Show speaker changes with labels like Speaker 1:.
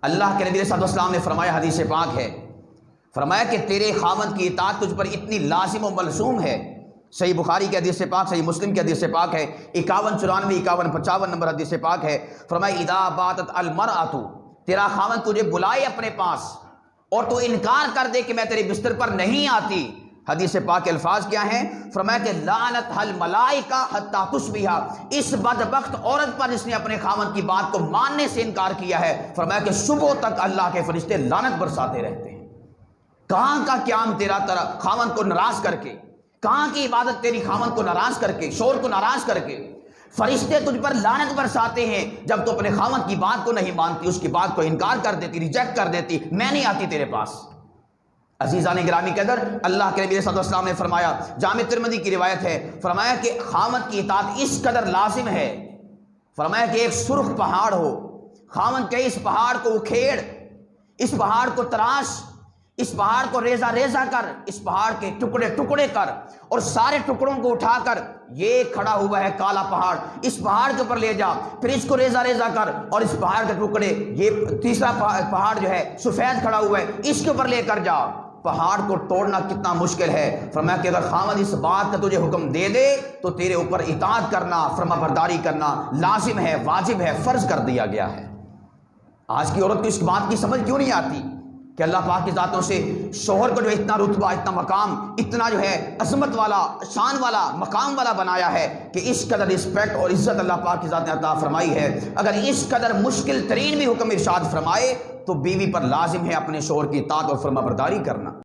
Speaker 1: اللہ کے نبی صلی اللہ علیہ وسلم نے فرمایا، حدیث پاک ہے، فرمایا کہ تیرے خاوند کی اطاعت تجھ پر اتنی لازم و ملزوم ہے۔ صحیح بخاری کی حدیث پاک، صحیح مسلم کی حدیث پاک ہے، 5194 5155 نمبر حدیث پاک ہے۔ فرمایا اذا باتت المرأۃ، تیرا خاوند تجھے بلائے اپنے پاس اور تو انکار کر دے کہ میں تیرے بستر پر نہیں آتی، حدیث پاک کے الفاظ کیا ہیں؟ فرمایا کہ لعنت الملائکہ حتی تصبح، اس بدبخت عورت پر جس نے اپنے خاوند کی بات کو ماننے سے انکار کیا ہے، فرمایا کہ صبح تک اللہ کے فرشتے لعنت برساتے رہتے ہیں۔ کہاں کا قیام تیرا خاوند کو ناراض کر کے، کہاں کی عبادت تیری خاوند کو ناراض کر کے، شوہر کو ناراض کر کے؟ فرشتے تجھ پر لعنت برساتے ہیں جب تو اپنے خاوند کی بات کو نہیں مانتی، اس کی بات کو انکار کر دیتی، ریجیکٹ کر دیتی، میں نہیں آتی تیرے پاس۔ عزیزان گرامی کے اندر اللہ کے نبی صلی اللہ علیہ وسلم نے فرمایا، جامع ترمذی کی روایت ہے، فرمایا کہ خاوند کی اطاعت اس قدر لازم ہے، فرمایا کہ ایک سرخ پہاڑ ہو، خاوند کہ اس پہاڑ کو اکھیڑ، اس پہاڑ کو تراش، اس پہاڑ کو ریزہ ریزہ کر، اس پہاڑ کے ٹکڑے ٹکڑے کر، اور سارے ٹکڑوں کو اٹھا کر یہ کھڑا ہوا ہے کالا پہاڑ، اس پہاڑ کے اوپر لے جا، پھر اس کو ریزہ ریزہ کر، اور اس پہاڑ کے ٹکڑے، یہ تیسرا پہاڑ جو ہے سفید کھڑا ہوا ہے، اس کے اوپر لے کر جا۔ پہاڑ کو توڑنا کتنا مشکل ہے، فرمایا کہ اگر خاوند اس بات کا تجھے حکم دے دے تو تیرے اوپر اطاعت کرنا، فرما برداری کرنا لازم ہے، واجب ہے، فرض کر دیا گیا ہے۔ آج کی عورت کو اس بات کی سمجھ کیوں نہیں آتی کہ اللہ پاک کی ذاتوں سے شوہر کو جو اتنا رتبہ، اتنا مقام، اتنا جو ہے عظمت والا، شان والا، مقام والا بنایا ہے کہ اس قدر رسپیکٹ اور عزت اللہ پاک کی ذات نے عطا فرمائی ہے۔ اگر اس قدر مشکل ترین بھی حکم ارشاد فرمائے تو بیوی پر لازم ہے اپنے شوہر کی اطاعت اور فرما برداری کرنا۔